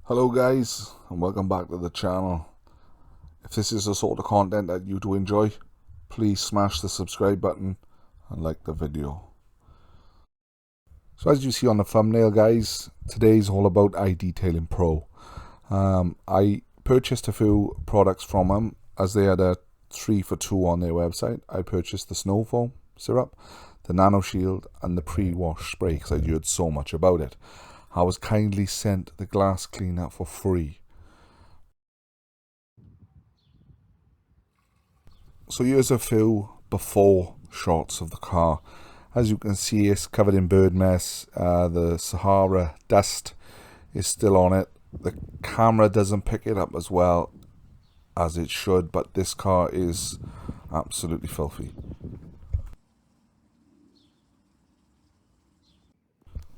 Hello guys, and welcome back to the channel. If this is the sort of content that you do enjoy, please smash the subscribe button and like the video. So as you see on the thumbnail guys, today's all about iDetailin Pro. I purchased a few products from them as they had a 3 for 2 on their website. I purchased the snow foam syrup, the NanoShield and the pre-wash spray because I'd heard so much about it. I was kindly sent the glass cleaner for free. So here's a few before shots of the car. As you can see, it's covered in bird mess. The Sahara dust is still on it. The camera doesn't pick it up as well as it should, but this car is absolutely filthy.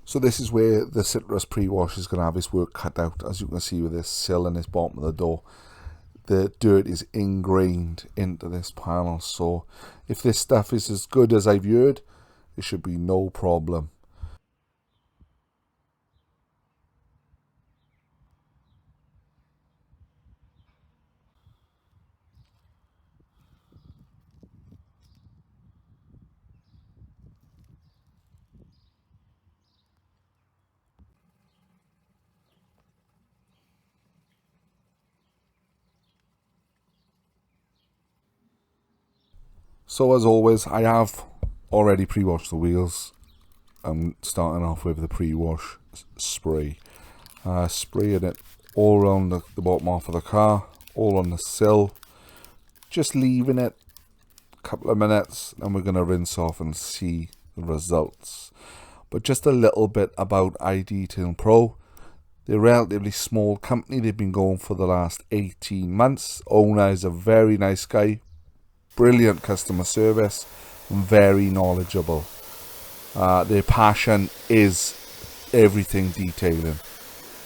So this is where the citrus pre-wash is going to have its work cut out. As you can see with this sill and this bottom of the door, the dirt is ingrained into this panel. So if this stuff is as good as I've heard, it should be no problem. So as always, I have already pre-washed the wheels. I'm starting off with the pre-wash spray. Spraying it all around the bottom half of the car, all on the sill. Just leaving it a couple of minutes, and we're going to rinse off and see the results. But just a little bit about iDetailin Pro. They're a relatively small company. They've been going for the last 18 months. Owner is a very nice guy. Brilliant customer service. Very knowledgeable. Their passion is everything detailing.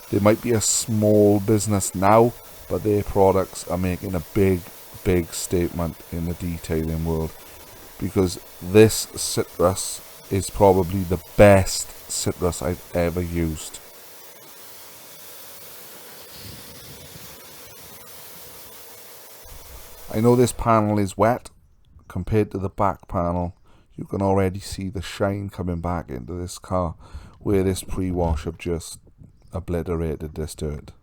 They might be a small business now, but their products are making a big statement in the detailing world, because this citrus is probably the best citrus I've ever used. I know this panel is wet compared to the back panel. You can already see the shine coming back into this car where this pre-wash have just obliterated this dirt.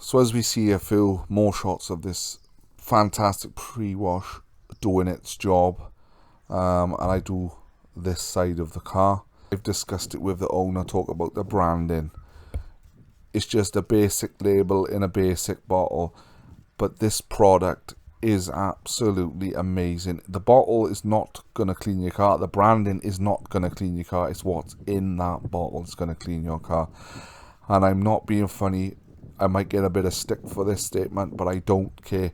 So as we see a few more shots of this fantastic pre-wash doing its job, and I do this side of the car. I've discussed it with the owner, talk about the branding. It's just a basic label in a basic bottle, but this product is absolutely amazing. The bottle is not going to clean your car. The branding is not going to clean your car. It's what's in that bottle that's going to clean your car. And I'm not being funny. I might get a bit of stick for this statement, but I don't care.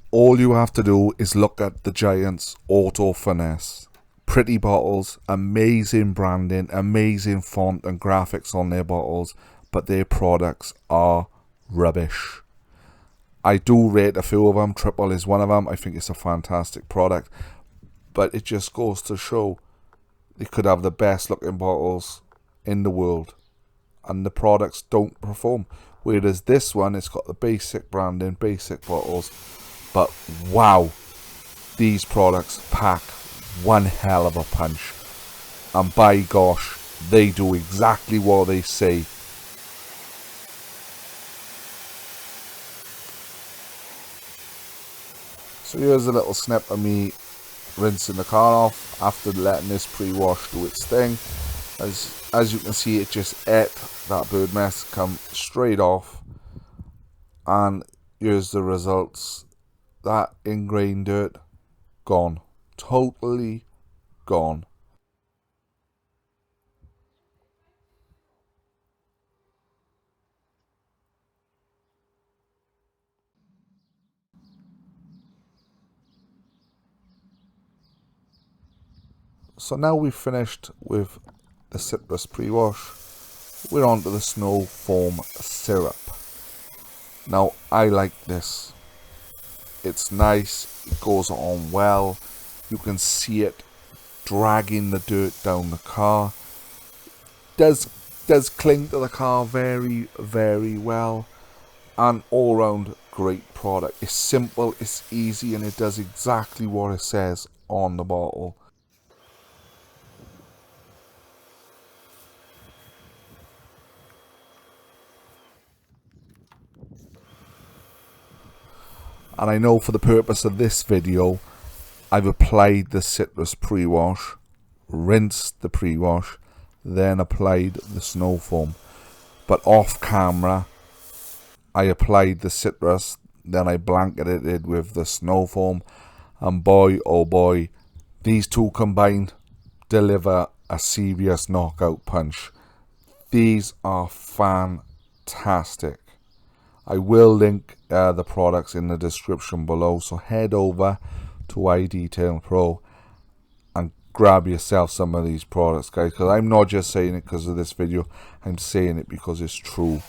All you have to do is look at the Giants Auto Finesse. Pretty bottles, amazing branding, amazing font and graphics on their bottles, but their products are rubbish. I do rate a few of them. Triple is one of them. I think it's a fantastic product, but it just goes to show they could have the best looking bottles in the world and the products don't perform. Whereas this one, it's got the basic branding, basic bottles, but wow, these products pack one hell of a punch, and by gosh, they do exactly what they say. So here's a little snip of me rinsing the car off after letting this pre-wash do its thing. As you can see, it just ate that bird mess, come straight off, and here's the results. That ingrained dirt, gone. Totally gone. So now we've finished with the citrus pre-wash, we're on to the snow foam syrup. Now I like this. It's nice, it goes on well. You can see it dragging the dirt down the car. Does does cling to the car very, very well. And all round great product. It's simple, it's easy, and it does exactly what it says on the bottle. And I know for the purpose of this video, I've applied the citrus pre-wash, rinsed the pre-wash, then applied the snow foam. But off camera, I applied the citrus, then I blanketed it with the snow foam, and boy oh boy, these two combined deliver a serious knockout punch. These are fantastic. I will link the products in the description below, so head over to IDetail Pro and grab yourself some of these products, guys, because I'm not just saying it because of this video, I'm saying it because it's true.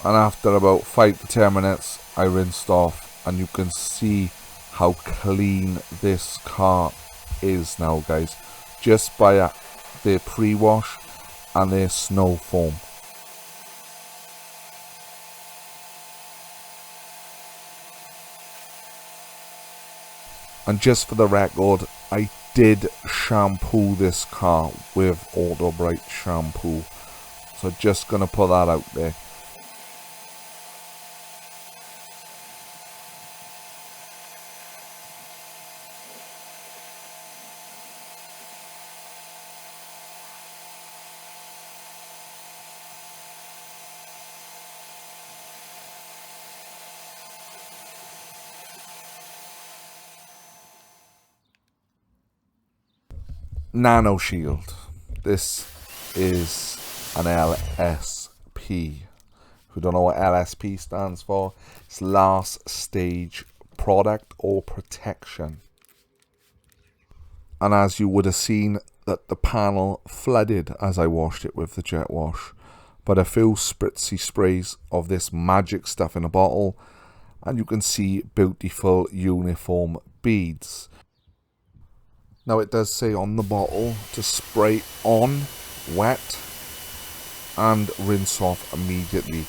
And after about 5 to 10 minutes, I rinsed off, and you can see how clean this car is now, guys, just by their pre-wash and their snow foam. And just for the record, I did shampoo this car with Auto Bright shampoo, so just gonna put that out there. NanoShield. This is an LSP. If you don't know what LSP stands for, it's last stage product or protection. And as you would have seen, that the panel flooded as I washed it with the jet wash. But a few spritzy sprays of this magic stuff in a bottle, and you can see beautiful uniform beads. Now it does say on the bottle to spray on wet and rinse off immediately.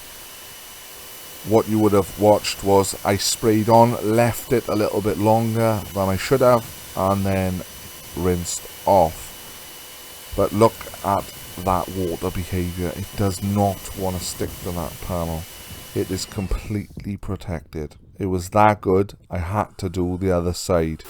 What you would have watched was I sprayed on, left it a little bit longer than I should have, and then rinsed off. But look at that water behaviour. It does not want to stick to that panel. It is completely protected. It was that good, I had to do the other side.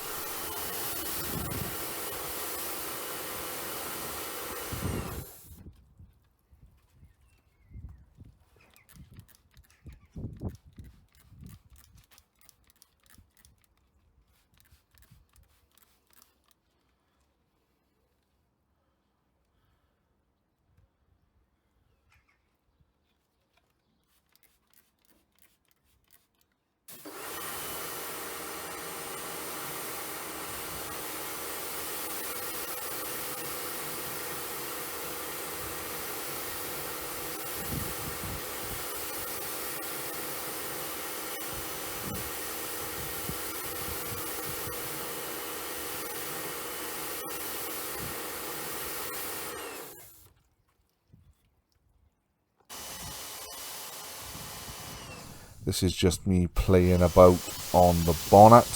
This is just me playing about on the bonnet.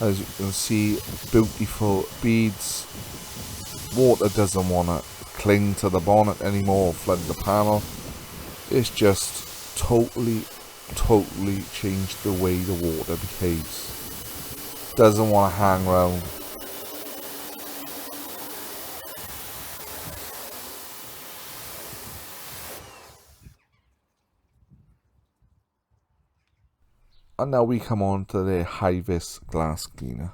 As you can see, beautiful beads. Water doesn't want to cling to the bonnet anymore or flood the panel. It's just totally changed the way the water behaves. Doesn't want to hang around. And now we come on to the high-vis glass cleaner.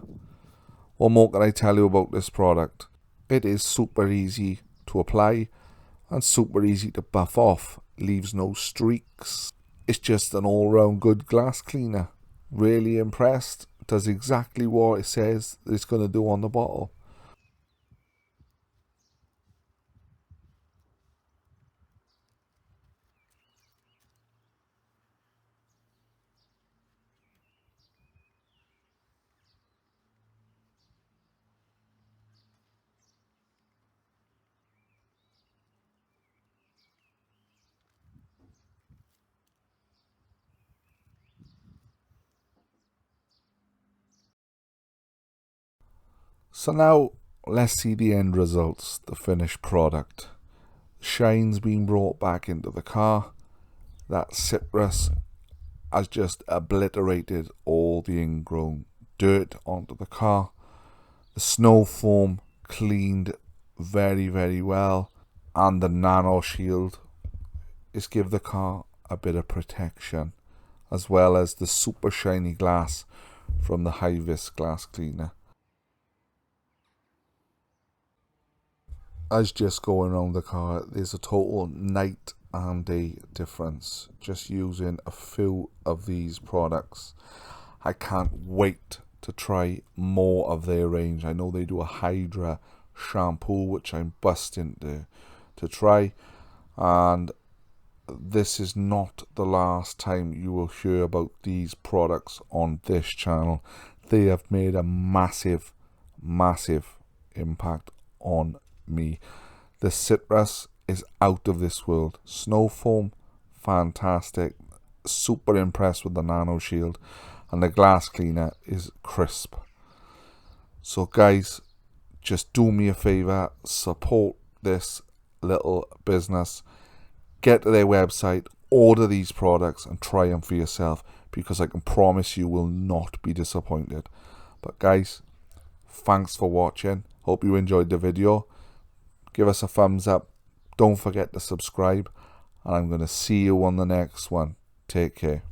What more can I tell you about this product? It is super easy to apply and super easy to buff off. Leaves no streaks. It's just an all-round good glass cleaner. Really impressed. Does exactly what it says it's going to do on the bottle. So now let's see the end results, the finished product. Shine's been brought back into the car. That citrus has just obliterated all the ingrown dirt onto the car. The snow foam cleaned very, very well, and the NanoShield is give the car a bit of protection, as well as the super shiny glass from the high-vis glass cleaner. As just going around the car, there's a total night and day difference just using a few of these products. I can't wait to try more of their range. I know they do a Hydra shampoo, which I'm busting to try, and this is not the last time you will hear about these products on this channel. They have made a massive impact on me. The citrus is out of this world. Snow foam, fantastic. Super impressed with the NanoShield, and the glass cleaner is crisp. So guys, just do me a favor, support this little business. Get to their website, order these products and try them for yourself, because I can promise you will not be disappointed. But guys, thanks for watching. Hope you enjoyed the video. Give us a thumbs up. Don't forget to subscribe, and I'm going to see you on the next one. Take care.